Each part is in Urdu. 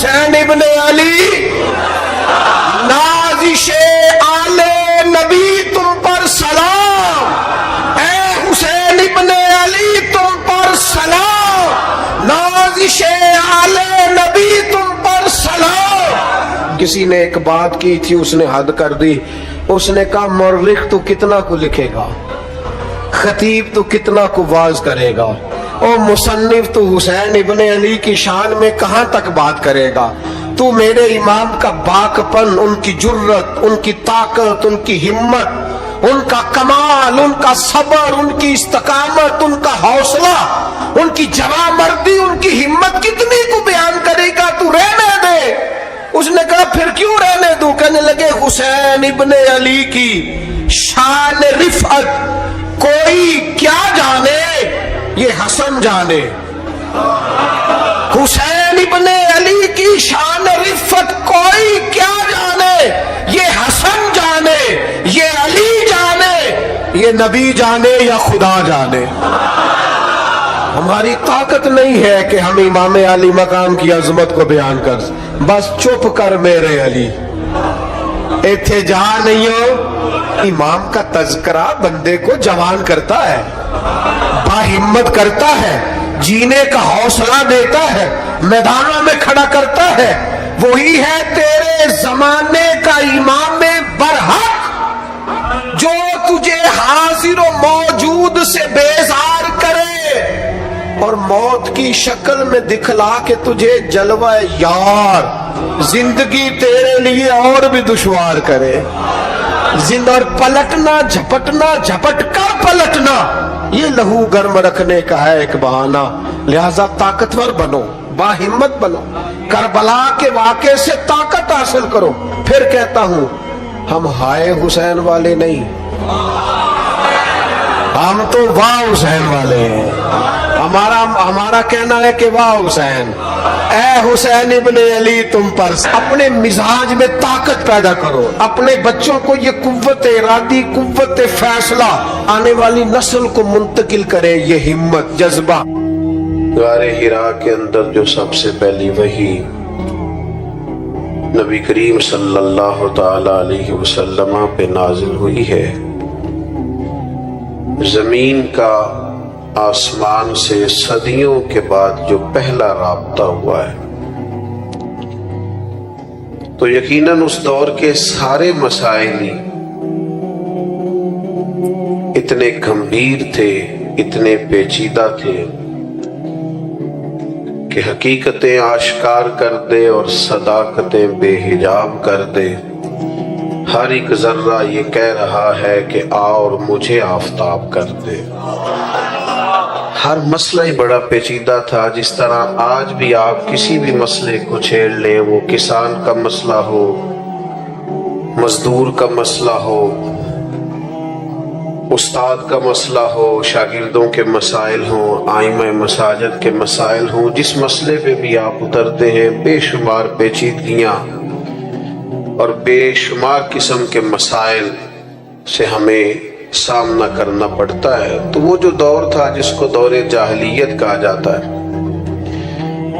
حسین ابن علی نازش آلے نبی تم پر سلام، اے حسین ابن علی تم پر سلام، نازش آلے نبی تم پر سلام۔ کسی نے ایک بات کی تھی، اس نے حد کر دی، اس نے کہا مورخ تو کتنا کو لکھے گا، خطیب تو کتنا کو واز کرے گا، اور مصنف تو حسین ابن علی کی شان میں کہاں تک بات کرے گا؟ تو میرے امام کا باکپن، ان کی جرت، ان کی طاقت، ان کی ہمت، ان کا کمال، ان کا صبر، ان کی استقامت، ان کا حوصلہ، ان کی جواں مردی، ان کی ہمت کتنی کو بیان کرے گا؟ تو رہنے دے۔ اس نے کہا پھر کیوں رہنے دوں؟ کہنے لگے حسین ابن علی کی شان رفعت کوئی کیا جانے، یہ حسن جانے۔ حسین ابن علی کی شان رفعت کوئی کیا جانے، یہ حسن جانے، یہ علی جانے، یہ نبی جانے یا خدا جانے۔ ہماری طاقت نہیں ہے کہ ہم امام علی مقام کی عظمت کو بیان کر، بس چپ کر میرے علی، ایتھے جہاں نہیں ہو۔ امام کا تذکرہ بندے کو جوان کرتا ہے، باہمت کرتا ہے، جینے کا حوصلہ دیتا ہے، میدانوں میں کھڑا کرتا ہے۔ وہی ہے تیرے زمانے کا امام برحق، جو تجھے حاضر و موجود سے بیزار کرے اور موت کی شکل میں دکھلا کے تجھے جلوہ یار، زندگی تیرے لیے اور بھی دشوار کرے۔ اور پلٹنا، جھپٹنا، جھپٹ کر پلٹنا، یہ لہو گرم رکھنے کا ہے ایک بہانہ۔ لہذا طاقتور بنو، باہمت بنو، کربلا کے واقعے سے طاقت حاصل کرو۔ پھر کہتا ہوں ہم ہائے حسین والے نہیں، ہم تو واہ حسین والے ہیں۔ ہمارا کہنا ہے کہ واہ حسین، اے حسین ابن علی تم پر۔ اپنے مزاج میں طاقت پیدا کرو، اپنے بچوں کو یہ قوت ارادی، قوت فیصلہ آنے والی نسل کو منتقل کرے، یہ ہمت، جذبہ۔ غار حرا کے اندر جو سب سے پہلی وحی نبی کریم صلی اللہ تعالی علیہ وسلم پہ نازل ہوئی ہے، زمین کا آسمان سے صدیوں کے بعد جو پہلا رابطہ ہوا ہے، تو یقیناً اس دور کے سارے مسائل ہی اتنے گمبھیر تھے، اتنے پیچیدہ تھے کہ حقیقتیں آشکار کر دے اور صداقتیں بے حجاب کر دے۔ ہر ایک ذرہ یہ کہہ رہا ہے کہ آ اور مجھے آفتاب کر دے۔ ہر مسئلہ ہی بڑا پیچیدہ تھا، جس طرح آج بھی آپ کسی بھی مسئلے کو چھیڑ لیں، وہ کسان کا مسئلہ ہو، مزدور کا مسئلہ ہو، استاد کا مسئلہ ہو، شاگردوں کے مسائل ہوں، ائمہ مساجد کے مسائل ہوں، جس مسئلے پہ بھی آپ اترتے ہیں بے شمار پیچیدگیاں اور بے شمار قسم کے مسائل سے ہمیں سامنا کرنا پڑتا ہے۔ تو وہ جو دور تھا جس کو دور جاہلیت کہا جاتا ہے،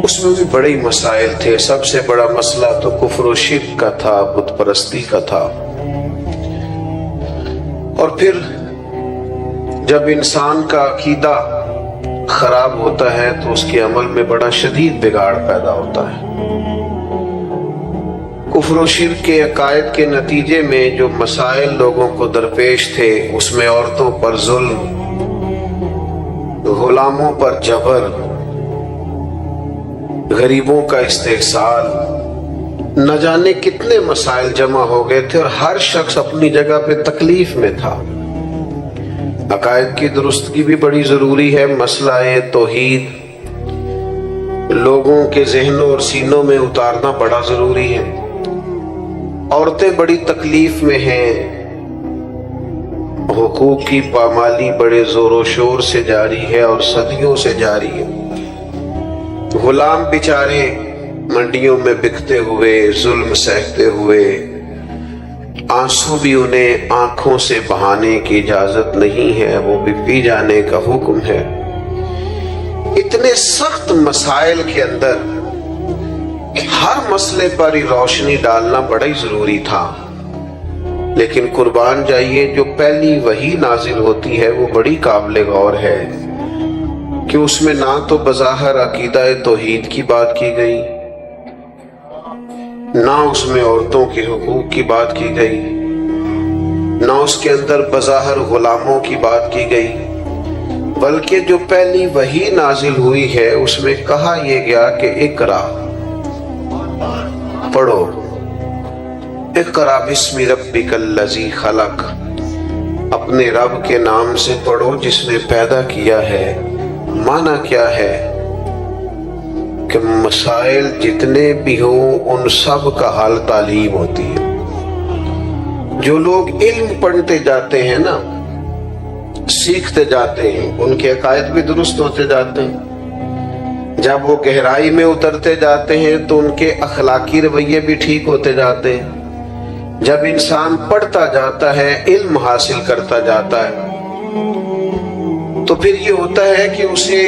اس میں بھی بڑے مسائل تھے۔ سب سے بڑا مسئلہ تو کفر و شرک کا تھا، بت پرستی کا تھا۔ اور پھر جب انسان کا عقیدہ خراب ہوتا ہے تو اس کے عمل میں بڑا شدید بگاڑ پیدا ہوتا ہے۔ کفر و شرک کے عقائد کے نتیجے میں جو مسائل لوگوں کو درپیش تھے، اس میں عورتوں پر ظلم، غلاموں پر جبر، غریبوں کا استحصال، نہ جانے کتنے مسائل جمع ہو گئے تھے، اور ہر شخص اپنی جگہ پہ تکلیف میں تھا۔ عقائد کی درستگی بھی بڑی ضروری ہے۔ مسئلہ توحید لوگوں کے ذہنوں اور سینوں میں اتارنا بڑا ضروری ہے۔ عورتیں بڑی تکلیف میں ہیں، حقوق کی پامالی بڑے زور و شور سے جاری ہے اور صدیوں سے جاری ہے۔ غلام بیچارے منڈیوں میں بکتے ہوئے، ظلم سہتے ہوئے، آنسو بھی انہیں آنکھوں سے بہانے کی اجازت نہیں ہے، وہ بھی پی جانے کا حکم ہے۔ اتنے سخت مسائل کے اندر ہر مسئلے پر ہی روشنی ڈالنا بڑا ہی ضروری تھا، لیکن قربان جائیے جو پہلی وحی نازل ہوتی ہے وہ بڑی قابل غور ہے کہ اس میں نہ تو بظاہر عقیدہ توحید کی بات کی گئی، نہ اس میں عورتوں کے حقوق کی بات کی گئی، نہ اس کے اندر بظاہر غلاموں کی بات کی گئی، بلکہ جو پہلی وحی نازل ہوئی ہے اس میں کہا یہ گیا کہ اقرا، پڑھو، اقرا بسم ربک الذی خلق، اپنے رب کے نام سے پڑھو جس نے پیدا کیا ہے۔ معنی کیا ہے کہ مسائل جتنے بھی ہوں ان سب کا حل تعلیم ہوتی ہے۔ جو لوگ علم پڑھتے جاتے ہیں نا، سیکھتے جاتے ہیں، ان کے عقائد بھی درست ہوتے جاتے ہیں، جب وہ گہرائی میں اترتے جاتے ہیں تو ان کے اخلاقی رویے بھی ٹھیک ہوتے جاتے ہیں۔ جب انسان پڑھتا جاتا ہے، علم حاصل کرتا جاتا ہے، تو پھر یہ ہوتا ہے کہ اسے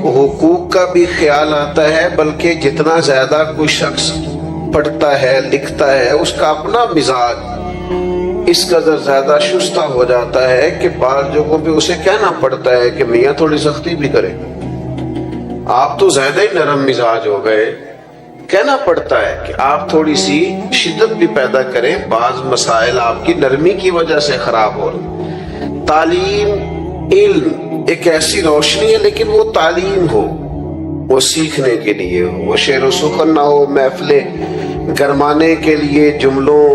حقوق کا بھی خیال آتا ہے، بلکہ جتنا زیادہ کوئی شخص پڑھتا ہے لکھتا ہے اس کا اپنا مزاج اس قدر زیادہ شستہ ہو جاتا ہے کہ بعض جگہوں پہ اسے کہنا پڑتا ہے کہ میاں تھوڑی سختی بھی کرے، آپ تو زیادہ ہی نرم مزاج ہو گئے، کہنا پڑتا ہے کہ آپ تھوڑی سی شدت بھی پیدا کریں، بعض مسائل آپ کی نرمی کی وجہ سے خراب ہو رہے۔ تعلیم، علم ایک ایسی روشنی ہے، لیکن وہ تعلیم ہو، وہ سیکھنے کے لیے ہو، وہ شعر و سخن نہ ہو، محفلیں گرمانے کے لیے جملوں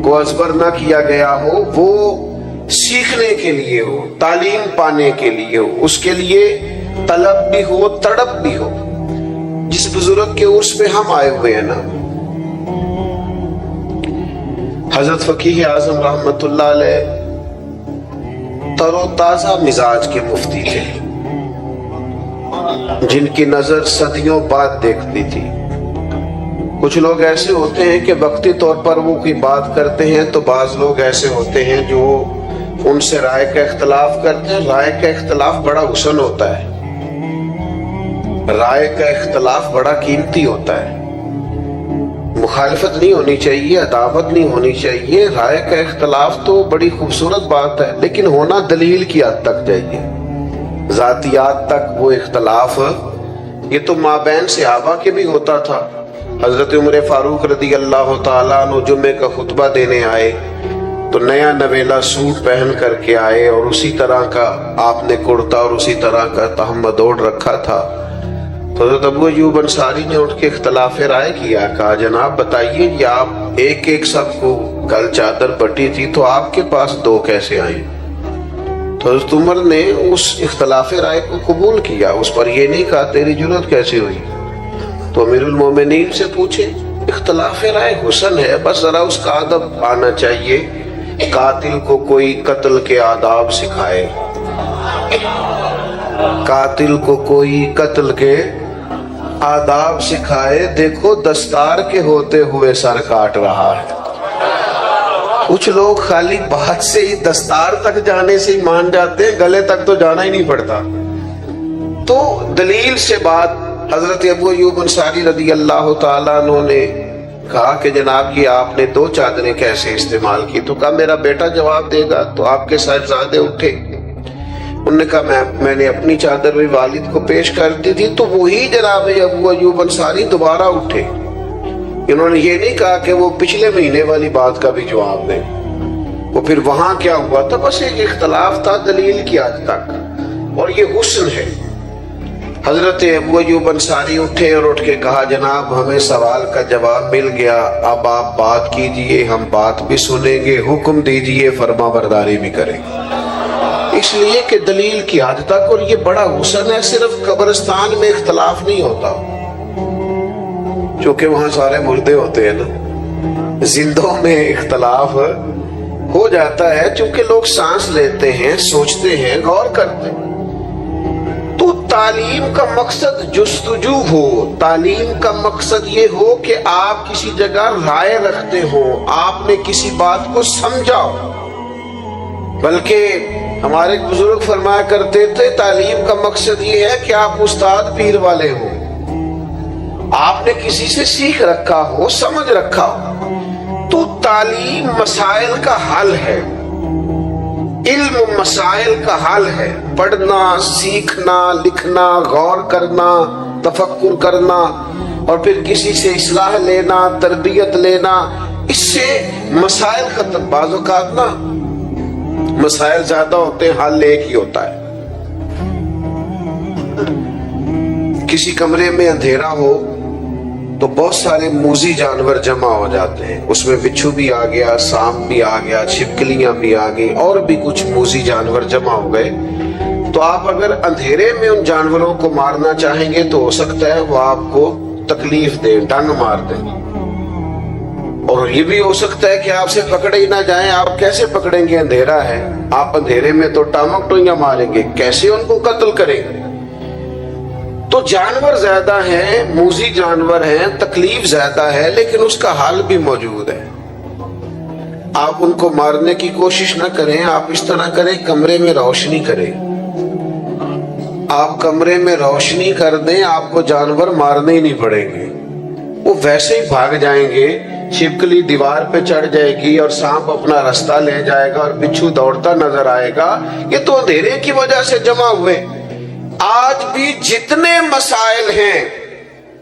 کو ازبر نہ کیا گیا ہو، وہ سیکھنے کے لیے ہو، تعلیم پانے کے لیے ہو، اس کے لیے طلب بھی ہو، تڑپ بھی ہو۔ جس بزرگ کے عرس پہ ہم آئے ہوئے ہیں نا، حضرت فقیہ اعظم رحمت اللہ علیہ تر و تازہ مزاج کے مفتی تھے، جن کی نظر صدیوں بعد دیکھتی تھی۔ کچھ لوگ ایسے ہوتے ہیں کہ وقتی طور پر وہ کوئی بات کرتے ہیں، تو بعض لوگ ایسے ہوتے ہیں جو ان سے رائے کا اختلاف کرتے ہیں۔ رائے کا اختلاف بڑا حسن ہوتا ہے، رائے کا اختلاف بڑا قیمتی ہوتا ہے، مخالفت نہیں ہونی چاہیے، عداوت نہیں ہونی چاہیے۔ رائے کا اختلاف تو بڑی خوبصورت بات ہے، لیکن ہونا دلیل کی حد تک چاہیے، ذاتیات تک وہ اختلاف۔ یہ تو مابین صحابہ کے بھی ہوتا تھا۔ حضرت عمر فاروق رضی اللہ تعالیٰ عنہ جمعے کا خطبہ دینے آئے تو نیا نویلا سوٹ پہن کر کے آئے، اور اسی طرح کا آپ نے کرتا اور اسی طرح کا تہمد اوڑھ رکھا تھا۔ تو حضرت ابو ایوب انصاری نے اٹھ کے اختلاف رائے کیا، کہا جناب بتائیے یہ آپ ایک ایک سب کو کل چادر بٹی تھی تو آپ کے پاس دو کیسے آئیں؟ تو حضرت عمر نے اس اختلاف رائے کو قبول کیا، اس پر یہ نہیں کہا تیری جرات کیسے ہوئی۔ تو امیر المومنین سے پوچھے، اختلاف رائے حسن ہے، بس ذرا اس کا ادب آنا چاہیے۔ قاتل کو کوئی قتل کے آداب سکھائے، قاتل کو کوئی قتل کے آداب سکھائے، دیکھو دستار کے ہوتے ہوئے سر کاٹ رہا ہے۔ کچھ لوگ خالی بات سے ہی، دستار تک جانے سے ہی مان جاتے ہیں، گلے تک تو جانا ہی نہیں پڑتا۔ تو دلیل سے بات، حضرت ابو ایوب انصاری رضی اللہ تعالیٰ عنہ نے کہا کہ جناب یہ آپ نے دو چادریں کیسے استعمال کی؟ تو کہا میرا بیٹا جواب دے گا۔ تو آپ کے صاحبزادے اٹھے، انہوں نے کہا میں نے اپنی چادر بھی والد کو پیش کر دی تھی۔ تو وہی جناب ابو ایوب انصاری دوبارہ اٹھے، انہوں نے یہ نہیں کہا کہ وہ پچھلے مہینے والی بات کا بھی جواب دیں۔ وہ پھر وہاں کیا ہوا تھا؟ بس ایک اختلاف تھا دلیل کی حد تک، اور یہ حسن ہے۔ حضرت ابو ایوب انصاری اٹھے اور اٹھ کے کہا جناب ہمیں سوال کا جواب مل گیا، اب آپ بات کیجئے، ہم بات بھی سنیں گے، حکم دیجئے، فرما برداری بھی کریں گے۔ اس لیے کہ دلیل کی حد تک، اور یہ بڑا حسن ہے، صرف قبرستان میں اختلاف نہیں ہوتا، چونکہ وہاں سارے مردے ہوتے ہیں نا، زندوں میں اختلاف ہو جاتا ہے، چونکہ لوگ سانس لیتے ہیں، سوچتے ہیں، غور کرتے ہیں۔ تو تعلیم کا مقصد جستجو ہو، تعلیم کا مقصد یہ ہو کہ آپ کسی جگہ رائے رکھتے ہو، آپ نے کسی بات کو سمجھا ہو۔ بلکہ ہمارے بزرگ فرمایا کرتے تھے تعلیم کا مقصد یہ ہے کہ آپ استاد پیر والے ہوں، آپ نے کسی سے سیکھ رکھا ہو, سمجھ رکھا ہو, تو تعلیم مسائل کا حل ہے, علم مسائل کا حل ہے. پڑھنا, سیکھنا, لکھنا, غور کرنا, تفکر کرنا اور پھر کسی سے اصلاح لینا, تربیت لینا, اس سے مسائل ختم. بعض اوقات نا مسائل زیادہ ہوتے ہیں, حل ایک ہی ہوتا ہے. کسی کمرے میں اندھیرا ہو تو بہت سارے موذی جانور جمع ہو جاتے ہیں. اس میں بچھو بھی آ گیا, سانپ بھی آ گیا, چھپکلیاں بھی آ گئی, اور بھی کچھ موذی جانور جمع ہو گئے. تو آپ اگر اندھیرے میں ان جانوروں کو مارنا چاہیں گے تو ہو سکتا ہے وہ آپ کو تکلیف دے, ڈنگ مار دیں. اور یہ بھی ہو سکتا ہے کہ آپ سے پکڑے ہی نہ جائیں. آپ کیسے پکڑیں گے, اندھیرا ہے. آپ اندھیرے میں تو ٹامک ٹوئیاں ماریں گے, کیسے ان کو قتل کریں گے؟ تو جانور زیادہ ہیں, موذی جانور ہیں, تکلیف زیادہ ہے, لیکن اس کا حل بھی موجود ہے. آپ ان کو مارنے کی کوشش نہ کریں. آپ اس طرح کریں, کمرے میں روشنی کریں. آپ کمرے میں روشنی کر دیں, آپ کو جانور مارنے ہی نہیں پڑیں گے. وہ ویسے ہی بھاگ جائیں گے. چھپکلی دیوار پہ چڑھ جائے گی اور سانپ اپنا رستہ لے جائے گا اور بچھو دوڑتا نظر آئے گا. یہ تو اندھیرے کی وجہ سے جمع ہوئے. آج بھی جتنے مسائل ہیں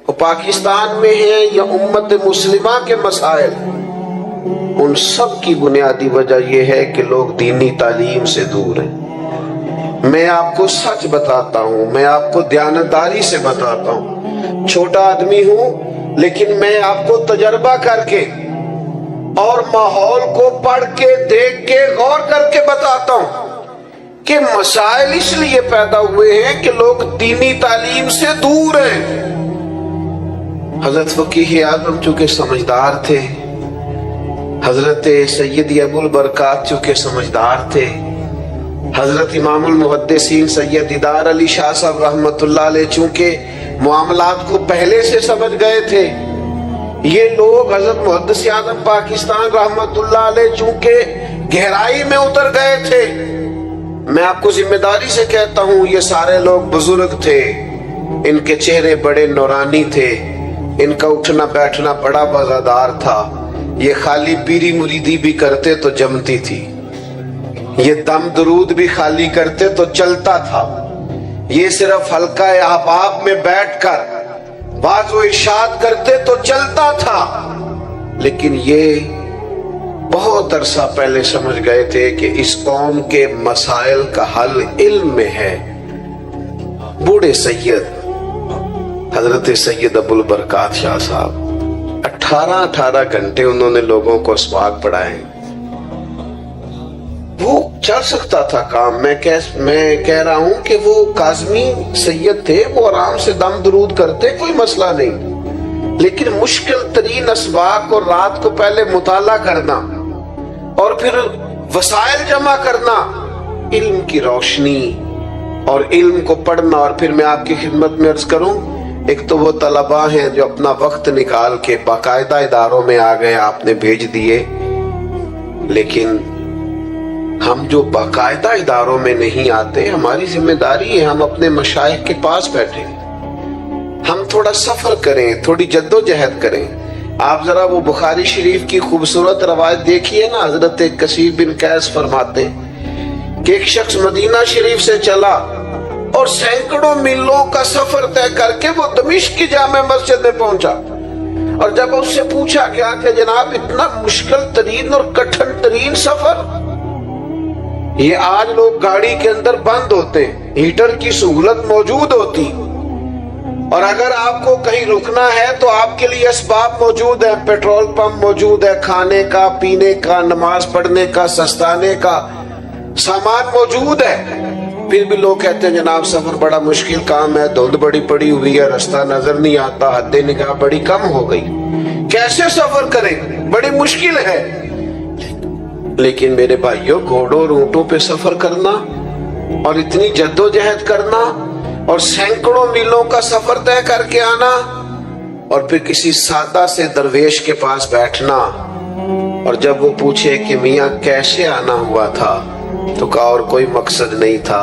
وہ پاکستان میں ہیں یا امت مسلمہ کے مسائل, ان سب کی بنیادی وجہ یہ ہے کہ لوگ دینی تعلیم سے دور ہیں. میں آپ کو سچ بتاتا ہوں, میں آپ کو دیانتداری سے بتاتا ہوں. چھوٹا آدمی ہوں لیکن میں آپ کو تجربہ کر کے اور ماحول کو پڑھ کے, دیکھ کے, غور کر کے بتاتا ہوں کہ مسائل اس لیے پیدا ہوئے ہیں کہ لوگ دینی تعلیم سے دور ہیں. حضرت فقیہ اعظم چونکہ سمجھدار تھے, حضرت سید ابو البرکات چونکہ سمجھدار تھے, حضرت امام المحدثین سید دیدار علی شاہ صاحب رحمت اللہ علیہ چونکہ معاملات کو پہلے سے سمجھ گئے تھے, یہ لوگ حضرت محدث اعظم پاکستان رحمت اللہ علیہ چونکہ گہرائی میں اتر گئے تھے. میں آپ کو ذمہ داری سے کہتا ہوں, یہ سارے لوگ بزرگ تھے, ان کے چہرے بڑے نورانی تھے, ان کا اٹھنا بیٹھنا بڑا وزادار تھا. یہ خالی پیری مریدی بھی کرتے تو جمتی تھی, یہ دم درود بھی خالی کرتے تو چلتا تھا, یہ صرف حلقہ احباب میں بیٹھ کر واعظ و ارشاد کرتے تو چلتا تھا. لیکن یہ بہت عرصہ پہلے سمجھ گئے تھے کہ اس قوم کے مسائل کا حل علم میں ہے. بوڑھے سید حضرت سید ابو البرکات شاہ صاحب 18 گھنٹے انہوں نے لوگوں کو اسباق پڑھائے. وہ چل سکتا تھا کام. میں کہہ رہا ہوں کہ وہ کاظمی سید تھے, وہ آرام سے دم درود کرتے, کوئی مسئلہ نہیں. لیکن مشکل ترین اسباق اور رات کو پہلے مطالعہ کرنا اور پھر وسائل جمع کرنا, علم کی روشنی اور علم کو پڑھنا. اور پھر میں آپ کی خدمت میں عرض کروں, ایک تو وہ طلباء ہیں جو اپنا وقت نکال کے باقاعدہ اداروں میں آ گئے, آپ نے بھیج دیے. لیکن ہم جو باقاعدہ اداروں میں نہیں آتے, ہماری ذمہ داری ہے ہم اپنے مشائخ کے پاس بیٹھیں, ہم تھوڑا سفر کریں, تھوڑی جد و جہد کریں. آپ ذرا وہ بخاری شریف کی خوبصورت روایت دیکھیے نا. حضرت کثیر بن قیس فرماتے کہ ایک شخص مدینہ شریف سے چلا اور سینکڑوں میلوں کا سفر طے کر کے وہ دمشق کی جامع مسجد میں پہنچا. اور جب اس سے پوچھا گیا کہ جناب اتنا مشکل ترین اور کٹھن ترین سفر, یہ آج لوگ گاڑی کے اندر بند ہوتے ہیں, ہیٹر کی سہولت موجود ہوتی, اور اگر آپ کو کہیں رکنا ہے تو آپ کے لیے اسباب موجود ہیں, پیٹرول پمپ موجود ہے, کھانے کا, پینے کا, نماز پڑھنے کا, سستانے کا سامان موجود ہے. پھر بھی لوگ کہتے ہیں جناب سفر بڑا مشکل کام ہے, دھند بڑی پڑی ہوئی ہے, راستہ نظر نہیں آتا, حد نگاہ بڑی کم ہو گئی, کیسے سفر کریں, بڑی مشکل ہے. لیکن میرے بھائیوں, گھوڑوں اور اونٹوں پہ سفر کرنا اور اتنی جد و جہد کرنا اور سینکڑوں میلوں کا سفر طے کر کے آنا اور پھر کسی سادہ سے درویش کے پاس بیٹھنا, اور جب وہ پوچھے کہ میاں کیسے آنا ہوا تھا تو کہا اور کوئی مقصد نہیں تھا,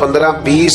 15, 20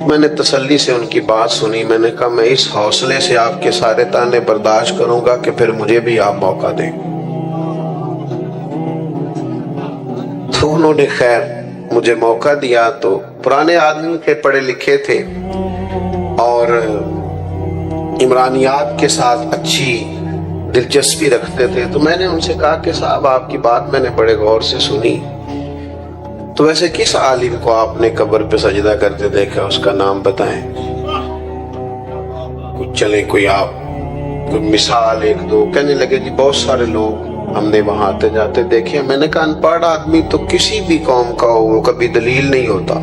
میں نے تسلی سے ان کی بات سنی. میں نے کہا میں اس حوصلے سے آپ کے سارے تانے برداشت کروں گا کہ پھر مجھے بھی آپ موقع دیں. تو انہوں نے خیر مجھے موقع دیا. تو پرانے آدمی تھے, پڑھے لکھے تھے اور عمرانیات کے ساتھ اچھی دلچسپی رکھتے تھے. تو میں نے ان سے کہا کہ صاحب آپ کی بات میں نے بڑے غور سے سنی, تو ویسے کس عالم کو آپ نے قبر پہ سجدہ کرتے دیکھا, اس کا نام بتائیں. کچھ چلیں کوئی آپ کوئی مثال ایک دو. کہنے لگے جی بہت سارے لوگ ہم نے وہاں آتے جاتے دیکھے. میں نے کہا ان پڑھ آدمی تو کسی بھی قوم کا ہو وہ کبھی دلیل نہیں ہوتا.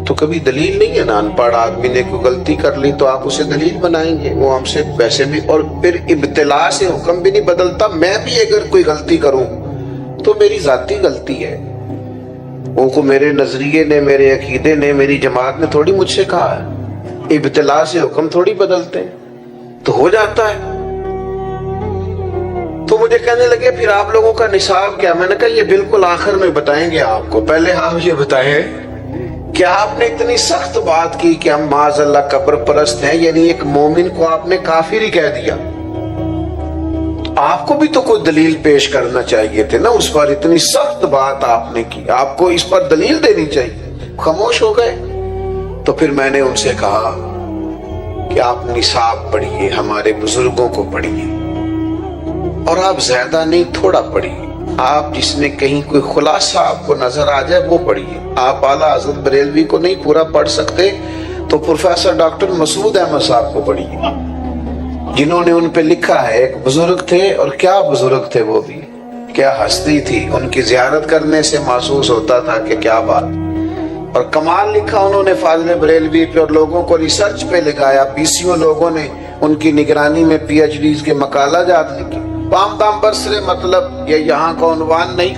تو کبھی دلیل نہیں ہے نا. ان پڑھ آدمی نے کوئی غلطی کر لی تو آپ اسے دلیل بنائیں گے, وہ ہم سے ویسے بھی. اور پھر ابتلا سے حکم بھی نہیں بدلتا. میں بھی اگر کوئی غلطی کروں تو میری ذاتی غلطی ہے, وہ کو میرے نظریے نے, میرے عقیدے نے, میری جماعت نے تھوڑی مجھ سے کہا ہے. ابتلا سے حکم تھوڑی بدلتے ہیں, تو ہو جاتا ہے. تو مجھے کہنے لگے پھر آپ لوگوں کا نصاب کیا. میں نے کہا یہ بالکل آخر میں بتائیں گے آپ کو, پہلے آپ یہ بتائیں کہ آپ نے اتنی سخت بات کی کہ ہم معاذ اللہ قبر پرست ہیں, یعنی ایک مومن کو آپ نے کافر ہی کہہ دیا. آپ کو بھی تو کوئی دلیل پیش کرنا چاہیے تھے نا اس پر. اتنی سخت بات آپ نے کی, آپ کو اس پر دلیل دینی چاہیے. خاموش ہو گئے. تو پھر میں نے ان سے کہا کہ آپ نصاب پڑھیے, ہمارے بزرگوں کو پڑھیے, اور آپ زیادہ نہیں تھوڑا پڑھیے. آپ جس میں کہیں کوئی خلاصہ آپ کو نظر آ جائے وہ پڑھیے. آپ اعلیٰ حضرت بریلوی کو نہیں پورا پڑھ سکتے تو پروفیسر ڈاکٹر مسعود احمد صاحب کو پڑھیے, جنہوں نے ان پہ لکھا ہے. ایک بزرگ تھے, اور کیا بزرگ تھے, وہ بھی کیا ہستی تھی. ان کی زیارت کرنے سے محسوس ہوتا تھا کہ کیا بات. اور کمال لکھا انہوں نے فاضل بریلوی پہ, اور لوگوں کو ریسرچ پہ لگایا. 20 لوگوں نے ان کی نگرانی میں پی ایچ ڈیز کے مقالہ جات لکھے. پام دام برسرے, مطلب یہ یہاں کا عنوان نہیں.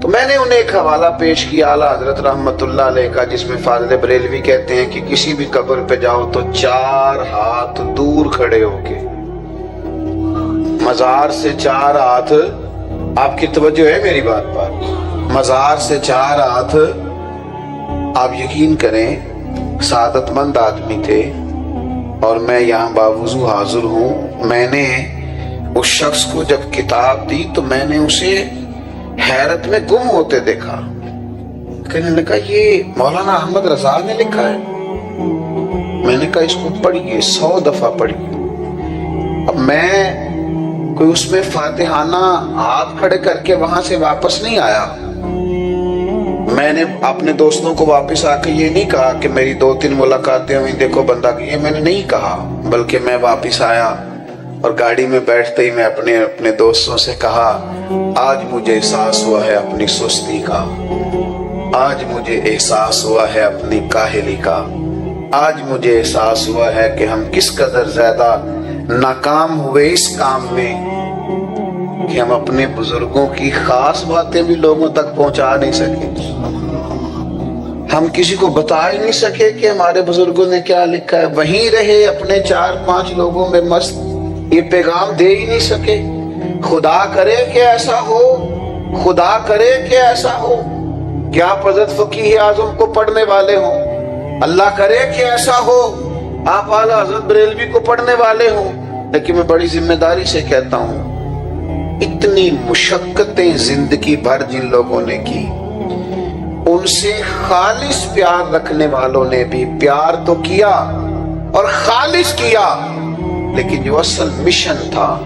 تو میں نے انہیں ایک حوالہ پیش کیا اعلیٰ حضرت رحمت اللہ علیہ کا, جس میں فاضل بریلوی کہتے ہیں کہ کسی بھی قبر پہ جاؤ تو 4 ہاتھ دور کھڑے ہو کے, مزار سے 4 ہاتھ. آپ کی توجہ ہے میری بات پر. مزار سے 4 ہاتھ. آپ یقین کریں سعادت مند آدمی تھے, اور میں یہاں باوضو حاضر ہوں. میں نے اس شخص کو جب کتاب دی تو میں نے اسے حیرت میں گم ہوتے دیکھا. کہنے لگا یہ مولانا احمد رضا نے لکھا ہے. میں نے کہا اس کو پڑھیے, 100 دفعہ پڑھیے. اب میں کوئی اس میں فاتحانہ ہاتھ کھڑے کر کے وہاں سے واپس نہیں آیا. میں نے اپنے دوستوں کو واپس آ کے یہ نہیں کہا کہ میری 2-3 ملاقاتیں ہوئی, دیکھو بندہ, یہ میں نے نہیں کہا. بلکہ میں واپس آیا اور گاڑی میں بیٹھتے ہی میں اپنے دوستوں سے کہا آج مجھے احساس ہوا ہے اپنی سستی کا, آج مجھے احساس ہوا ہے اپنی کاہلی کا, آج مجھے احساس ہوا ہے کہ ہم کس قدر زیادہ ناکام ہوئے اس کام میں کہ ہم اپنے بزرگوں کی خاص باتیں بھی لوگوں تک پہنچا نہیں سکے. ہم کسی کو بتا ہی نہیں سکے کہ ہمارے بزرگوں نے کیا لکھا ہے. وہیں رہے اپنے 4-5 لوگوں میں مست, یہ پیغام دے ہی نہیں سکے. خدا کرے کہ ایسا ہو, خدا کرے کہ ایسا ہو کہ آپ حضرت فقیہ اعظم کو پڑھنے والے ہوں. اللہ کرے کہ ایسا ہو آپ اعلیٰ حضرت بریلوی کو پڑھنے والے ہوں. لیکن میں بڑی ذمہ داری سے کہتا ہوں, اتنی مشقتیں زندگی بھر جن لوگوں نے کی, ان سے خالص پیار رکھنے والوں نے بھی پیار تو کیا اور خالص کیا, لیکن جو اصل مشن تھا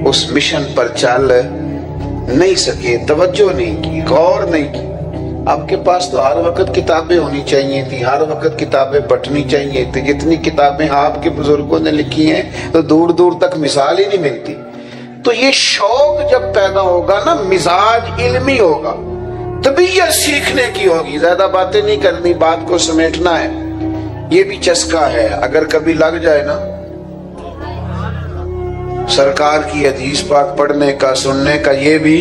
اس مشن پر چل نہیں سکے, توجہ نہیں کی, غور نہیں کی. آپ کے پاس تو ہر وقت کتابیں ہونی چاہیے تھی, ہر وقت کتابیں بٹنی چاہیے تھی. جتنی کتابیں آپ کے بزرگوں نے لکھی ہیں تو دور دور تک مثال ہی نہیں ملتی. تو یہ شوق جب پیدا ہوگا نا, مزاج علمی ہوگا, طبیعت سیکھنے کی ہوگی. زیادہ باتیں نہیں کرنی, بات کو سمیٹنا ہے. یہ بھی چسکا ہے, اگر کبھی لگ جائے نا سرکار کی حدیث پاک پڑھنے کا, سننے کا. یہ بھی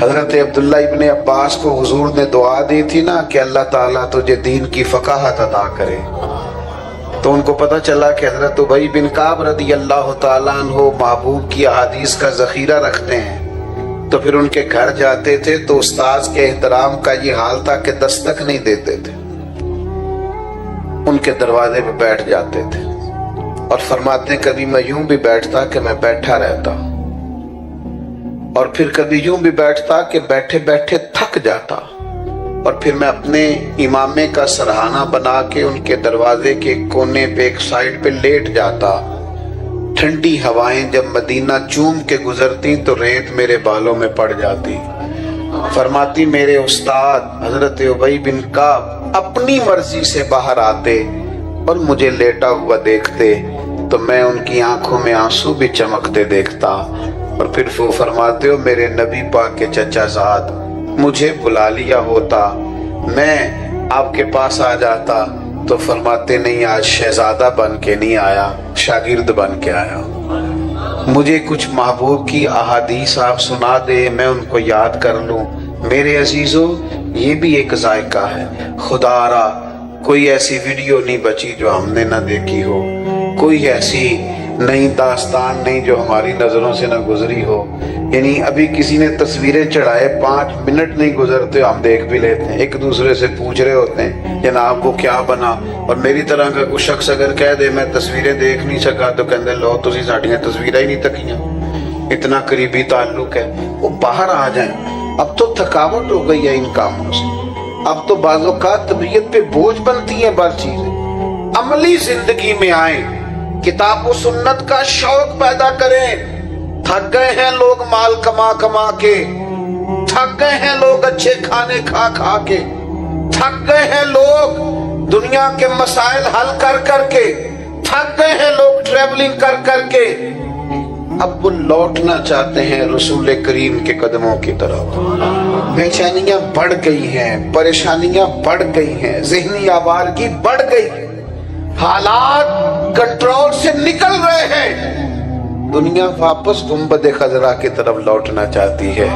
حضرت عبداللہ ابن عباس کو حضور نے دعا دی تھی نا کہ اللہ تعالیٰ تجھے دین کی فقاہت عطا کرے, تو ان کو پتہ چلا کہ حضرت ابی بن کعب رضی اللہ تعالیٰ عنہ محبوب کی احادیث کا ذخیرہ رکھتے ہیں. تو پھر ان کے گھر جاتے تھے تو استاذ کے احترام کا یہ حال تھا کہ دستک نہیں دیتے تھے، ان کے دروازے پہ بیٹھ جاتے تھے، اور فرماتے ہیں کبھی میں یوں بھی بیٹھتا کہ میں بیٹھا رہتا، اور پھر کبھی یوں بھی بیٹھتا کہ بیٹھے بیٹھے تھک جاتا، اور پھر میں اپنے امامے کا سرہانہ بنا کے ان کے دروازے کے کونے پہ ایک سائڈ پہ لیٹ جاتا۔ ٹھنڈی ہوائیں جب مدینہ چوم کے گزرتی تو ریت میرے بالوں میں پڑ جاتی۔ فرماتی میرے استاد حضرت ابی بن کعب اپنی مرضی سے باہر آتے اور مجھے لیٹا ہوا دیکھتے تو میں ان کی آنکھوں میں آنسو بھی چمکتے دیکھتا، اور پھر وہ فرماتے ہو میرے نبی پاک کے چچا زاد مجھے بلا لیا ہوتا، میں آپ کے پاس آ جاتا، تو فرماتے نہیں آج شہزادہ بن کے نہیں آیا، شاگرد بن کے آیا۔ مجھے کچھ محبوب کی احادیث آپ سنا دے میں ان کو یاد کر لوں۔ میرے عزیزو یہ بھی ایک ذائقہ ہے، خدا را کوئی ایسی ویڈیو نہیں بچی جو ہم نے نہ دیکھی ہو، کوئی ایسی نئی داستان نہیں جو ہماری نظروں سے نہ گزری ہو۔ یعنی ابھی کسی نے تصویریں چڑھائے 5 منٹ نہیں گزرتے ہم دیکھ بھی لیتے ہیں، ایک دوسرے سے پوچھ رہے ہوتے ہیں جناب وہ کیا بنا، اور میری طرح کا کوئی شخص اگر کہہ دے میں تصویریں دیکھ نہیں سکا تو کہندے لو تسی ساڈیاں تصویریں ہی نہیں تکیاں، اتنا قریبی تعلق ہے۔ وہ باہر آ جائیں، اب تو تھکاوٹ ہو گئی ہے ان کاموں سے، اب تو بعض اوقات طبیعت پہ بوجھ بنتی ہیں بعض چیزیں۔ عملی زندگی میں آئیں، کتاب و سنت کا شوق پیدا کریں۔ تھک گئے ہیں لوگ مال کما کما کے، تھک گئے ہیں لوگ اچھے کھانے کھا کھا کے، تھک گئے ہیں لوگ دنیا کے مسائل حل کر کر کے، تھک گئے ہیں لوگ ٹریولنگ کر کر کے۔ اب وہ لوٹنا چاہتے ہیں رسول کریم کے قدموں کی طرف۔ بے چینیاں بڑھ گئی ہیں، پریشانیاں بڑھ گئی ہیں، ذہنی آوارگی بڑھ گئی، حالات کنٹرول سے نکل رہے ہیں۔ دنیا واپس گنبد خضرا کی طرف لوٹنا چاہتی ہے۔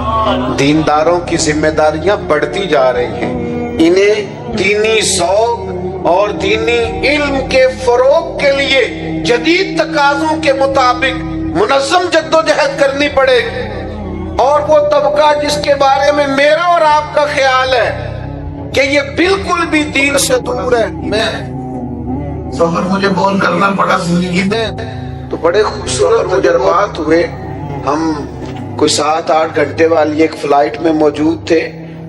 دینداروں کی ذمہ داریاں بڑھتی جا رہی ہیں، انہیں دینی ذوق اور دینی علم کے فروغ کے لیے جدید تقاضوں کے مطابق منظم جدوجہد کرنی پڑے گی۔ اور وہ طبقہ جس کے بارے میں میرا اور آپ کا خیال ہے کہ یہ بالکل بھی دین سے دور ہے، میں سفر مجھے بول کرنا پڑا زندگی میں، تو بڑے خوبصورت تجربات ہوئے۔ ہم کوئی 7-8 گھنٹے والی ایک فلائٹ میں موجود تھے،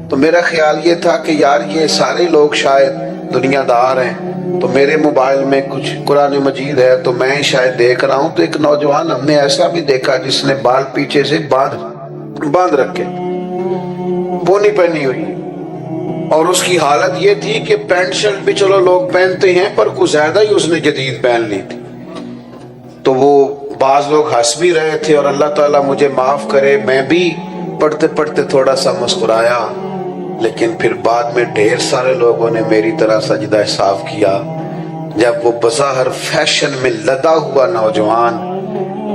تو میرا خیال یہ تھا کہ یار یہ سارے لوگ شاید دنیا دار ہیں، تو میرے موبائل میں کچھ قرآن مجید ہے تو میں شاید دیکھ رہا ہوں، تو ایک نوجوان ہم نے ایسا بھی دیکھا جس نے بال پیچھے سے باندھ رکھے، بونی پہنی ہوئی، اور اس کی حالت یہ تھی کہ پینٹ شرٹ بھی چلو لوگ پہنتے ہیں پر کچھ زیادہ ہی اس نے جدید پہن لی تھی۔ تو وہ بعض لوگ ہنس بھی رہے تھے، اور اللہ تعالیٰ مجھے معاف کرے میں بھی پڑھتے پڑھتے تھوڑا سا مسکرایا، لیکن پھر بعد میں ڈھیر سارے لوگوں نے میری طرح سجدہ صاف کیا جب وہ بظاہر فیشن میں لدا ہوا نوجوان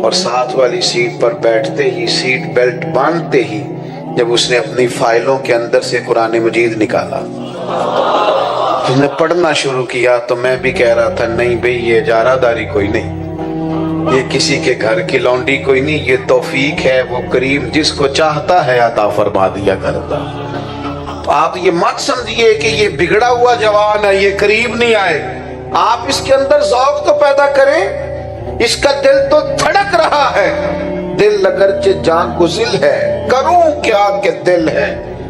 اور ساتھ والی سیٹ پر بیٹھتے ہی سیٹ بیلٹ باندھتے ہی جب اس نے اپنی فائلوں کے اندر سے قرآن مجید نکالا، اس نے پڑھنا شروع کیا، تو میں بھی کہہ رہا تھا نہیں بھئی یہ اجارہ داری کوئی نہیں، یہ کسی کے گھر کی لونڈی کوئی نہیں، یہ توفیق ہے، وہ کریم جس کو چاہتا ہے عطا فرما دیا کرتا۔ تو آپ یہ مت سمجھیے کہ یہ بگڑا ہوا جوان ہے یہ قریب نہیں آئے، آپ اس کے اندر ذوق تو پیدا کریں، اس کا دل تو دھڑک رہا ہے، دل اگرچہ جان گزل ہے، کروں کیا کہ دل ہے،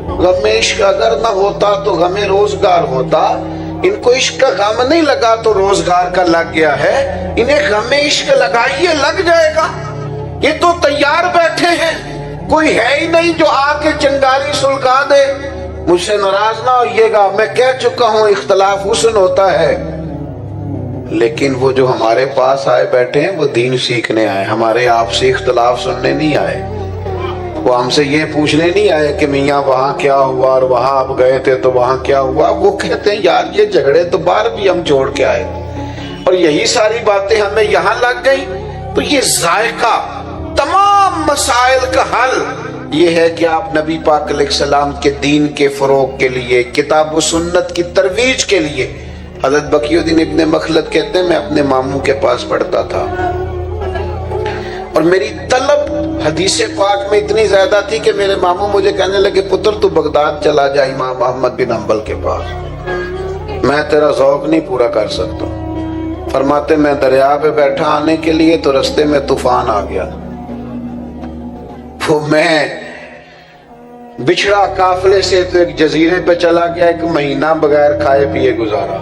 غم عشق اگر نہ ہوتا تو غم روزگار ہوتا، ان کو عشق کا غم نہیں لگا تو روزگار کا لگ گیا ہے، انہیں غم عشق لگائیے لگ جائے گا، یہ تو تیار بیٹھے ہیں، کوئی ہے ہی نہیں جو آ کے چنگاری سلگا دے۔ مجھ سے ناراض نہ ہوئیے گا، میں کہہ چکا ہوں اختلاف حسن ہوتا ہے، لیکن وہ جو ہمارے پاس آئے بیٹھے ہیں وہ دین سیکھنے آئے، ہمارے آپ سے اختلاف سننے نہیں آئے، وہ ہم سے یہ پوچھنے نہیں آئے کہ میاں وہاں کیا ہوا اور وہاں آپ گئے تھے تو وہاں کیا ہوا، وہ کہتے ہیں یار یہ جھگڑے تو باہر بھی ہم چھوڑ کے آئے اور یہی ساری باتیں ہمیں یہاں لگ گئی۔ تو یہ ذائقہ تمام مسائل کا حل یہ ہے کہ آپ نبی پاک علیہ السلام کے دین کے فروغ کے لیے، کتاب و سنت کی ترویج کے لیے، حضرت بقی الدین ابن مخلد کہتے ہیں میں اپنے ماموں کے پاس پڑھتا تھا، اور میری طلب حدیث پاک میں اتنی زیادہ تھی کہ میرے ماموں مجھے کہنے لگے پتر تو بغداد چلا جا امام احمد بن حنبل کے پاس، میں تیرا ذوق نہیں پورا کر سکتا۔ فرماتے میں دریا پہ بیٹھا آنے کے لیے تو رستے میں طوفان آ گیا، وہ میں بچھڑا قافلے سے تو ایک جزیرے پہ چلا گیا، 1 مہینہ بغیر کھائے پیے گزارا،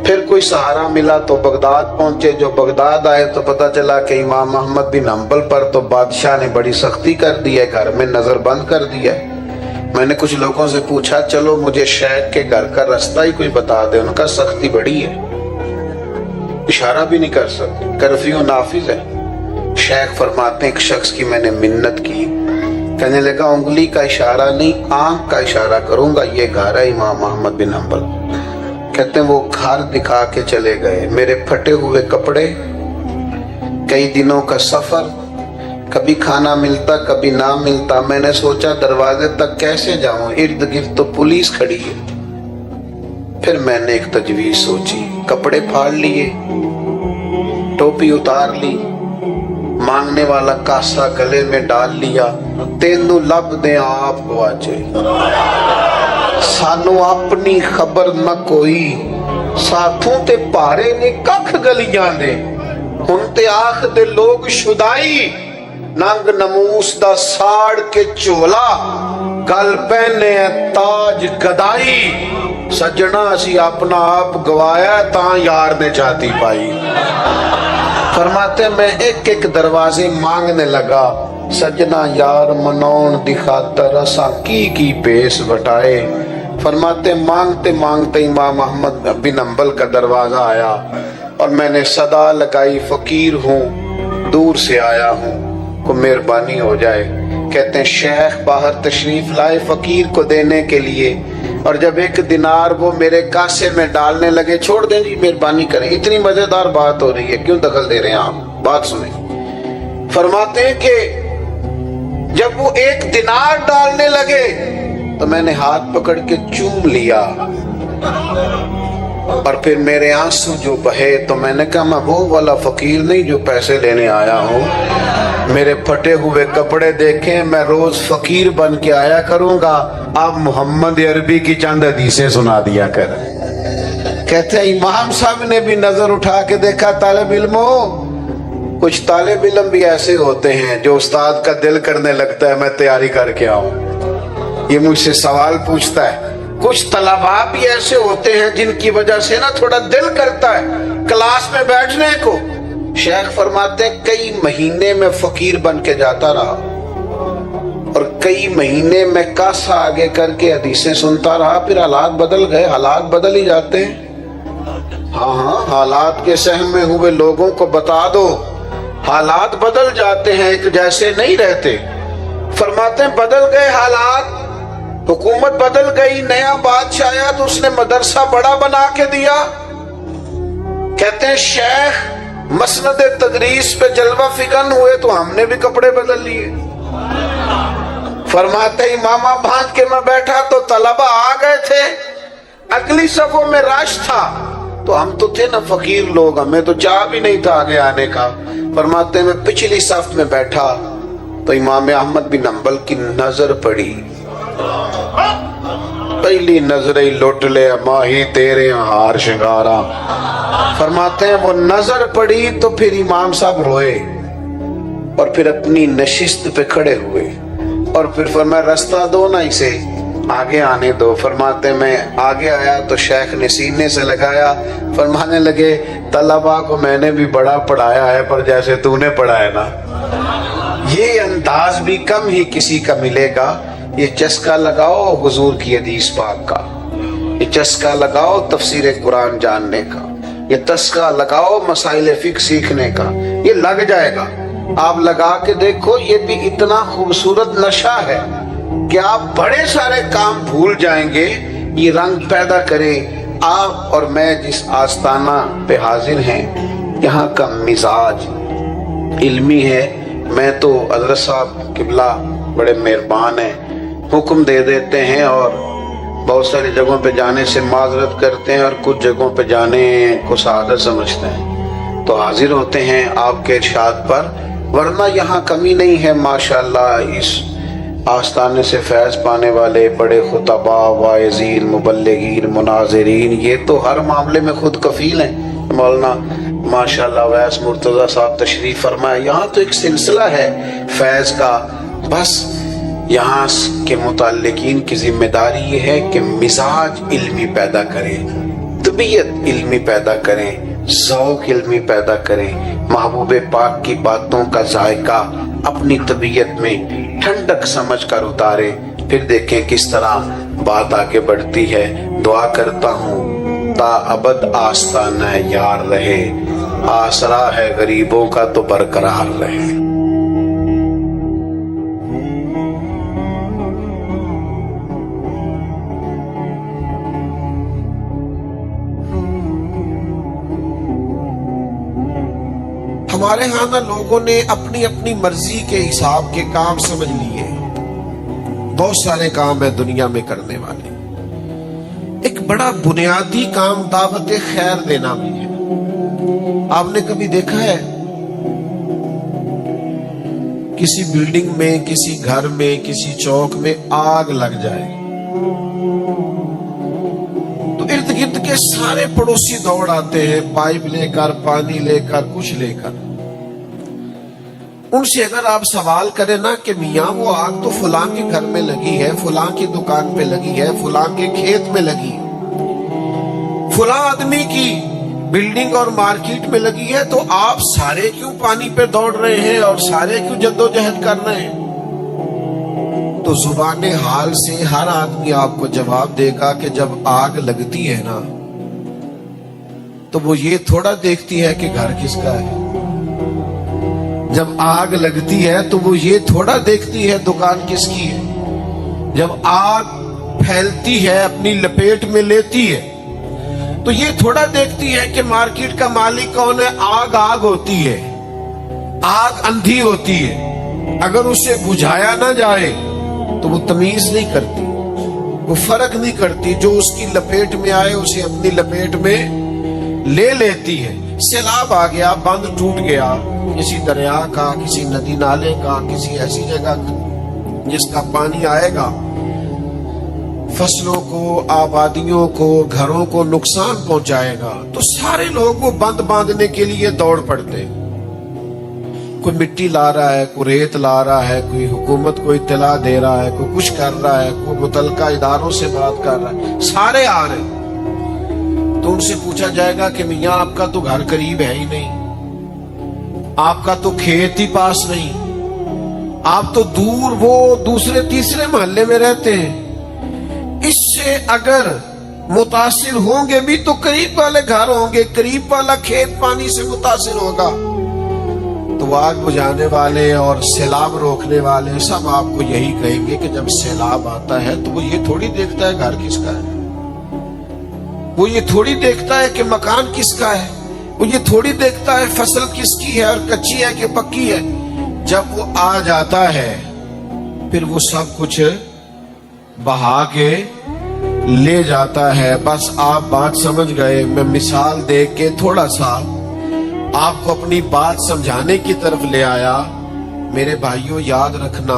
پھر کوئی سہارا ملا تو بغداد پہنچے۔ جو بغداد آئے تو پتہ چلا کہ امام احمد بن حنبل پر تو بادشاہ نے بڑی سختی کر دی ہے، گھر میں نظر بند کر دیا ہے۔ میں نے کچھ لوگوں سے پوچھا چلو مجھے شیخ کے گھر کا رستہ ہی کوئی بتا دے، ان کا سختی بڑی ہے، اشارہ بھی نہیں کر سکتے، کرفیو نافذ ہے۔ شیخ فرماتے ہیں ایک شخص کی میں نے منت کی، کہنے لگا انگلی کا اشارہ نہیں آنکھ کا اشارہ کروں گا، یہ گھر ہے امام احمد بن حنبل۔ کہتے ہیں وہ گھر دکھا کے چلے گئے، میرے پھٹے ہوئے کپڑے، کئی دنوں کا سفر، کبھی کھانا ملتا کبھی نہ ملتا۔ میں نے سوچا دروازے تک کیسے جاؤں، ارد گرد تو پولیس کھڑی ہے۔ پھر میں نے ایک تجویز سوچی، کپڑے پھاڑ لیے، ٹوپی اتار لی، مانگنے والا کاسا گلے میں ڈال لیا، تینوں لب دے آپ گواچے، سانو اپنی خبر نہ کوئی، ساتھوں تے پارے نے ککھ گلیاں دے، ہن تے آخ دے لوگ شدائی، ننگ نموس دا ساڑ کے چولا، گل پہنے تاج گدائی، سجنا اسی اپنا آپ گوایا تاں یار نے چاہتی پائی۔ فرماتے میں ایک ایک دروازے مانگنے لگا، سجنا یار منون دی خاطر اساں کی پیس بٹائے۔ فرماتے مانگتے مانگتے امام احمد بن حنبل کا دروازہ آیا اور میں نے صدا لگائی، فقیر ہوں دور سے آیا ہوں، کو مہربانی ہو جائے۔ کہتے ہیں شیخ باہر تشریف لائے فقیر کو دینے کے لیے، اور جب 1 دینار وہ میرے کاسے میں ڈالنے لگے، چھوڑ دیں جی مہربانی کریں، اتنی مزیدار بات ہو رہی ہے کیوں دخل دے رہے ہیں آپ، بات سنیں۔ فرماتے ہیں کہ جب وہ 1 دینار ڈالنے لگے تو میں نے ہاتھ پکڑ کے چوم لیا، اور پھر میرے آنسو جو بہے تو میں نے کہا میں وہ والا فقیر نہیں جو پیسے لینے آیا ہوں، میرے پھٹے ہوئے کپڑے دیکھیں، میں روز فقیر بن کے آیا کروں گا، آپ محمد عربی کی چند حدیثیں سنا دیا کر۔ کہتے ہیں امام صاحب نے بھی نظر اٹھا کے دیکھا، طالب علموں، کچھ طالب علم بھی ایسے ہوتے ہیں جو استاد کا دل کرنے لگتا ہے میں تیاری کر کے آؤں، یہ مجھ سے سوال پوچھتا ہے۔ کچھ طلباء بھی ایسے ہوتے ہیں جن کی وجہ سے نا تھوڑا دل کرتا ہے کلاس میں بیٹھنے کو۔ شیخ فرماتے ہیں کئی مہینے میں فقیر بن کے جاتا رہا، اور کئی مہینے میں کاسا آگے کر کے حدیثیں سنتا رہا، پھر حالات بدل گئے، حالات بدل ہی جاتے ہیں۔ ہاں حالات کے سہم میں ہوئے لوگوں کو بتا دو، حالات بدل جاتے ہیں، ایک جیسے نہیں رہتے۔ فرماتے ہیں بدل گئے حالات، حکومت بدل گئی، نیا بادشاہ آیا تو اس نے مدرسہ بڑا بنا کے دیا۔ کہتے ہیں شیخ مسند تدریس پہ جلوہ فکن ہوئے تو ہم نے بھی کپڑے بدل لیے۔ فرماتے امامہ بھانج کے میں بیٹھا تو طلبہ آ گئے تھے، اگلی صفوں میں رش تھا، تو ہم تو تھے نا فقیر لوگ، ہمیں تو چاہ بھی نہیں تھا آگے آنے کا۔ فرماتے میں پچھلی صف میں بیٹھا تو امام احمد بن حنبل کی نظر پڑی، پہلی نظریں لوٹ لے ماہی تیرے ہار شنگارا۔ فرماتے ہیں وہ نظر پڑی تو پھر امام صاحب روئے، اور پھر اپنی نشست پہ کھڑے ہوئے، اور پھر فرمایا رستہ دو نا اسے، آگے آنے دو۔ فرماتے میں آگے آیا تو شیخ نے سینے سے لگایا، فرمانے لگے طلباء کو میں نے بھی بڑا پڑھایا ہے پر جیسے تو نے پڑھایا نا، یہ انداز بھی کم ہی کسی کا ملے گا۔ یہ چسکا لگاؤ حضور کی حدیث پاک کا، یہ چسکا لگاؤ تفسیر قرآن جاننے کا، یہ چسکا لگاؤ مسائل فقہ سیکھنے کا، یہ لگ جائے گا۔ آپ لگا کے دیکھو، یہ بھی اتنا خوبصورت نشہ ہے کہ آپ بڑے سارے کام بھول جائیں گے، یہ رنگ پیدا کرے۔ آپ اور میں جس آستانہ پہ حاضر ہیں، یہاں کا مزاج علمی ہے۔ میں تو حضرت صاحب قبلہ بڑے مہربان ہیں، حکم دے دیتے ہیں، اور بہت ساری جگہوں پہ جانے سے معذرت کرتے ہیں، اور کچھ جگہوں پہ جانے کو سعادت سمجھتے ہیں، تو حاضر ہوتے ہیں آپ کے ارشاد پر۔ ورنہ یہاں کمی نہیں ہے ماشاءاللہ. اس آستانے سے فیض پانے والے بڑے خطبا، واعظین، مبلغین، مناظرین، یہ تو ہر معاملے میں خود کفیل ہیں. مولانا ماشاءاللہ ویس مرتضیٰ صاحب تشریف فرمائے. یہاں تو ایک سلسلہ ہے فیض کا. بس یہاں کے متعلقین کی ذمہ داری یہ ہے کہ مزاج علمی پیدا کریں، طبیعت علمی پیدا کریں، ذوق علمی پیدا کریں، محبوب پاک کی باتوں کا ذائقہ اپنی طبیعت میں ٹھنڈک سمجھ کر اتاریں. پھر دیکھیں کس طرح بات آگے بڑھتی ہے. دعا کرتا ہوں تا ابد آستانہ یار رہے، آسرا ہے غریبوں کا تو برقرار رہے. ہمارے ہاں نا لوگوں نے اپنی اپنی مرضی کے حساب کے کام سمجھ لیے. بہت سارے کام ہیں دنیا میں کرنے والے. ایک بڑا بنیادی کام دعوت خیر دینا بھی ہے. آپ نے کبھی دیکھا ہے کسی بلڈنگ میں، کسی گھر میں، کسی چوک میں آگ لگ جائے تو ارد گرد کے سارے پڑوسی دوڑ آتے ہیں، پائپ لے کر، پانی لے کر، کچھ لے کر. ان سے اگر آپ سوال کریں نا کہ میاں وہ آگ تو فلاں کے گھر میں لگی ہے، فلاں کی دکان پہ لگی ہے، فلاں کے کھیت میں لگی ہے، فلاں آدمی کی بلڈنگ اور مارکیٹ میں لگی ہے، تو آپ سارے کیوں پانی پہ دوڑ رہے ہیں اور سارے کیوں جدوجہد کر رہے ہیں؟ تو زبان حال سے ہر آدمی آپ کو جواب دے گا کہ جب آگ لگتی ہے نا تو وہ یہ تھوڑا دیکھتی ہے کہ گھر کس کا ہے. جب آگ لگتی ہے تو وہ یہ تھوڑا دیکھتی ہے دکان کس کی ہے. جب آگ پھیلتی ہے، اپنی لپیٹ میں لیتی ہے، تو یہ تھوڑا دیکھتی ہے کہ مارکیٹ کا مالک کون ہے. آگ آگ ہوتی ہے، آگ اندھی ہوتی ہے. اگر اسے بجھایا نہ جائے تو وہ تمیز نہیں کرتی، وہ فرق نہیں کرتی. جو اس کی لپیٹ میں آئے اسے اپنی لپیٹ میں لے لیتی ہے. سیلاب آ گیا، بند ٹوٹ گیا کسی دریا کا، کسی ندی نالے کا، کسی ایسی جگہ جس کا پانی آئے گا، فصلوں کو، آبادیوں کو، گھروں کو نقصان پہنچائے گا، تو سارے لوگ وہ بند باندھنے کے لیے دوڑ پڑتے. کوئی مٹی لا رہا ہے، کوئی ریت لا رہا ہے، کوئی حکومت کو اطلاع دے رہا ہے، کوئی کچھ کر رہا ہے، کوئی متعلقہ اداروں سے بات کر رہا ہے، سارے آ رہے ہیں. تو ان سے پوچھا جائے گا کہ میاں آپ کا تو گھر قریب ہے ہی نہیں، آپ کا تو کھیت ہی پاس نہیں، آپ تو دور وہ دوسرے تیسرے محلے میں رہتے ہیں. اس سے اگر متاثر ہوں گے بھی تو قریب والے گھر ہوں گے، قریب والا کھیت پانی سے متاثر ہوگا. تو آگ بجھانے والے اور سیلاب روکنے والے سب آپ کو یہی کہیں گے کہ جب سیلاب آتا ہے تو وہ یہ تھوڑی دیکھتا ہے گھر کس کا ہے، وہ یہ تھوڑی دیکھتا ہے کہ مکان کس کا ہے، وہ یہ تھوڑی دیکھتا ہے فصل کس کی ہے اور کچی ہے کہ پکی ہے. جب وہ آ جاتا ہے پھر وہ سب کچھ بہا کے لے جاتا ہے. بس آپ بات سمجھ گئے. میں مثال دے کے تھوڑا سا آپ کو اپنی بات سمجھانے کی طرف لے آیا. میرے بھائیوں یاد رکھنا،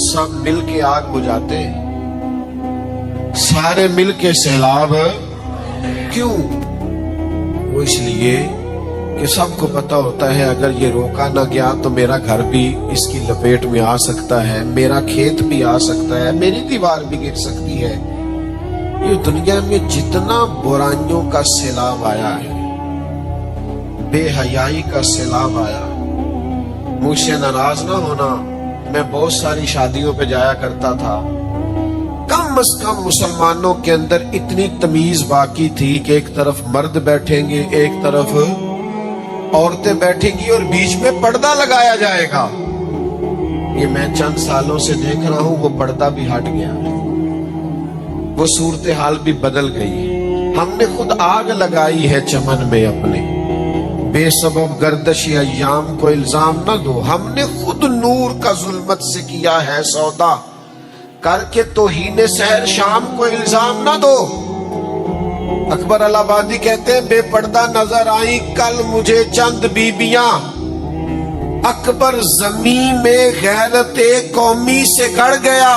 سب مل کے آگ بجھاتے، سارے مل کے سیلاب کیوں؟ وہ اس لیے کہ سب کو پتا ہوتا ہے اگر یہ روکا نہ گیا تو میرا گھر بھی اس کی لپیٹ میں آ سکتا ہے، میرا کھیت بھی آ سکتا ہے، میری دیوار بھی گر سکتی ہے. یہ دنیا میں جتنا برائیوں کا سیلاب آیا ہے، بے حیائی کا سیلاب آیا، مجھ سے ناراض نہ ہونا، میں بہت ساری شادیوں پہ جایا کرتا تھا. کم از کم مسلمانوں کے اندر اتنی تمیز باقی تھی کہ ایک طرف مرد بیٹھیں گے، ایک طرف عورتیں بیٹھیں گی اور بیچ میں پردہ لگایا جائے گا. یہ میں چند سالوں سے دیکھ رہا ہوں وہ پردہ بھی ہٹ گیا، وہ صورتحال بھی بدل گئی. ہم نے خود آگ لگائی ہے چمن میں اپنے، بے سبب گردش ایام کو الزام نہ دو. ہم نے خود نور کا ظلمت سے کیا ہے سودا، کر کے توہین سحر شام کو الزام نہ دو. اکبر الہ آبادی کہتے ہیں بے پردہ نظر آئیں کل مجھے چند بیبیاں، اکبر زمین میں غیرت قومی سے گڑ گیا.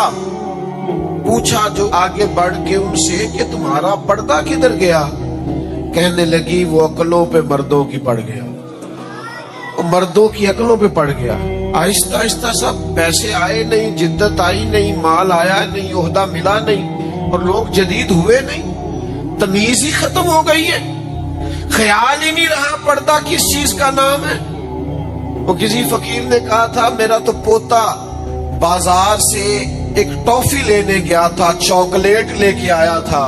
پوچھا جو آگے بڑھ کے ان سے کہ تمہارا پردہ کدھر گیا؟ کہنے لگی وہ عقلوں پہ مردوں کی پڑ گیا، وہ مردوں کی عقلوں پہ پڑ گیا. آہستہ آہستہ سب پیسے آئے نہیں، جدت آئی نہیں، مال آیا نہیں، عہدہ ملا نہیں، اور لوگ جدید ہوئے نہیں. تمیز ہی ختم ہو گئی ہے، خیال ہی نہیں رہا پردہ کس چیز کا نام ہے. وہ کسی فقیر نے کہا تھا میرا تو پوتا بازار سے ایک ٹافی لینے گیا تھا، چاکلیٹ لے کے آیا تھا،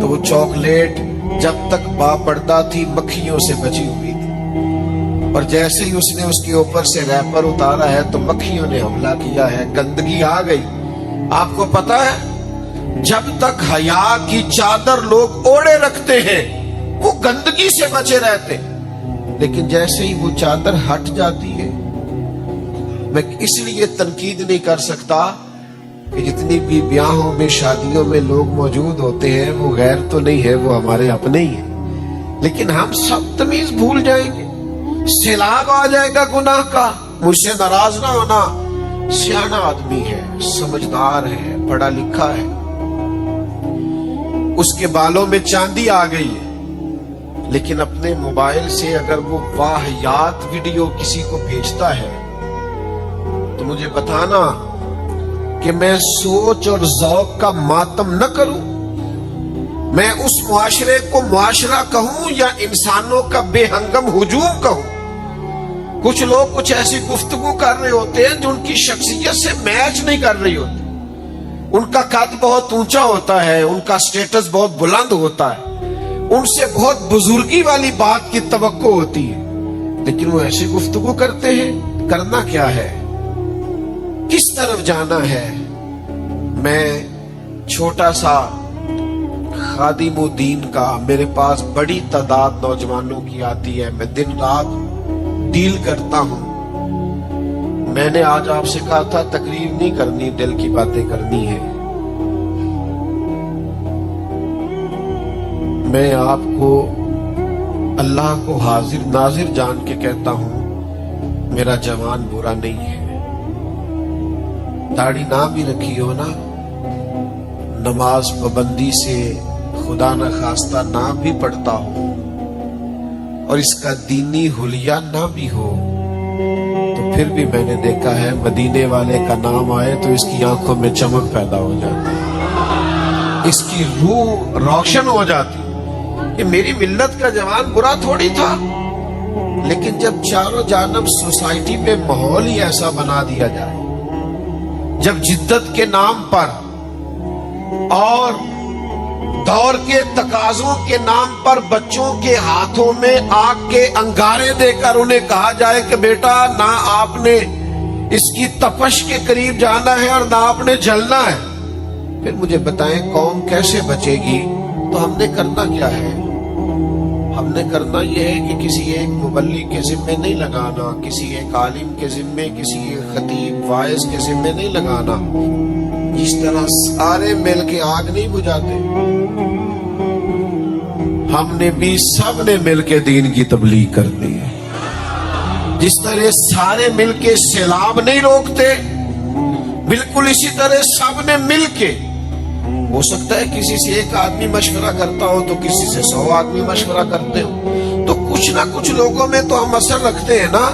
تو وہ چاکلیٹ جب تک با پردہ تھی مکھیوں سے بچی ہوئی تھی، اور جیسے ہی اس نے اس کے اوپر سے ریپر اتارا ہے تو مکھیوں نے حملہ کیا ہے، گندگی آ گئی. آپ کو پتا ہے جب تک حیا کی چادر لوگ اوڑے رکھتے ہیں وہ گندگی سے بچے رہتے، لیکن جیسے ہی وہ چادر ہٹ جاتی ہے، میں اس لیے تنقید نہیں کر سکتا کہ جتنی بھی بیاہوں میں شادیوں میں لوگ موجود ہوتے ہیں وہ غیر تو نہیں ہے، وہ ہمارے اپنے ہی ہیں، لیکن ہم سب تمیز بھول جائیں گے. سیلاب آ جائے گا گناہ کا. مجھ سے ناراض نہ ہونا، سیانا آدمی ہے، سمجھدار ہے، پڑھا لکھا ہے، اس کے بالوں میں چاندی آ گئی ہے، لیکن اپنے موبائل سے اگر وہ واہیات ویڈیو کسی کو بھیجتا ہے تو مجھے بتانا کہ میں سوچ اور ذوق کا ماتم نہ کروں. میں اس معاشرے کو معاشرہ کہوں یا انسانوں کا بے ہنگم ہجوم کہوں. کچھ لوگ کچھ ایسی گفتگو کر رہے ہوتے ہیں جو ان کی شخصیت سے میچ نہیں کر رہی ہوتی. ان کا قد بہت اونچا ہوتا ہے، ان کا سٹیٹس بہت بلند ہوتا ہے، ان سے بہت بزرگی والی بات کی توقع ہوتی ہے، لیکن وہ ایسی گفتگو کرتے ہیں. کرنا کیا ہے، کس طرف جانا ہے؟ میں چھوٹا سا خادم الدین کا، میرے پاس بڑی تعداد نوجوانوں کی آتی ہے، میں دن رات ڈیل کرتا ہوں. میں نے آج آپ سے کہا تھا تقریر نہیں کرنی، دل کی باتیں کرنی ہے. میں آپ کو اللہ کو حاضر ناظر جان کے کہتا ہوں میرا جوان برا نہیں ہے. داڑھی نہ بھی رکھی ہو نا، نماز پابندی سے خدا نہ خواستہ نہ بھی پڑھتا ہو، اور اس کا دینی حلیہ نہ بھی ہو، تو پھر بھی میں نے دیکھا ہے مدینے والے کا نام آئے تو اس کی آنکھوں میں چمک پیدا ہو جاتی، اس کی روح روشن ہو جاتی کہ میری ملت کا جوان برا تھوڑی تھا. لیکن جب چاروں جانب سوسائٹی میں ماحول ہی ایسا بنا دیا جائے، جب جدت کے نام پر اور دور کے تقاضوں کے نام پر بچوں کے ہاتھوں میں آگ کے انگارے دے کر انہیں کہا جائے کہ بیٹا نہ آپ نے اس کی تپش کے قریب جانا ہے اور نہ آپ نے جلنا ہے، پھر مجھے بتائیں قوم کیسے بچے گی؟ تو ہم نے کرنا کیا ہے؟ ہم نے کرنا یہ ہے کہ کسی ایک مبلغ کے ذمے نہیں لگانا، کسی ایک عالم کے ذمے، کسی ایک خطیب واعظ کے ذمے نہیں لگانا. جس طرح سارے مل کے آگ نہیں بجھاتے، ہم نے بھی سب نے مل کے دین کی تبلیغ کرنی ہے. جس طرح سارے مل کے سیلاب نہیں روکتے، بالکل اسی طرح سب نے مل کے، ہو سکتا ہے کسی سے ایک آدمی مشورہ کرتا ہو تو کسی سے 100 آدمی مشورہ کرتے ہو، تو کچھ نہ کچھ لوگوں میں تو ہم اثر رکھتے ہیں نا.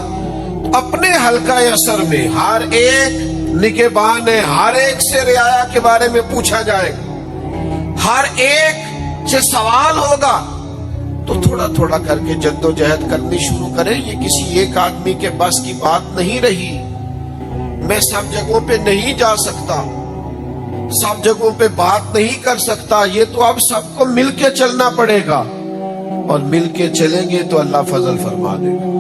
اپنے حلقہ اثر میں ہر ایک نگہبان ہے، ہر ایک سے رعایا کے بارے میں پوچھا جائے گا، ہر ایک سے سوال ہوگا، تو تھوڑا تھوڑا کر کے جد و جہد کرنی شروع کریں. یہ کسی ایک آدمی کے بس کی بات نہیں رہی. میں سب جگہوں پہ نہیں جا سکتا، سب جگہوں پہ بات نہیں کر سکتا. یہ تو اب سب کو مل کے چلنا پڑے گا، اور مل کے چلیں گے تو اللہ فضل فرما دے گا.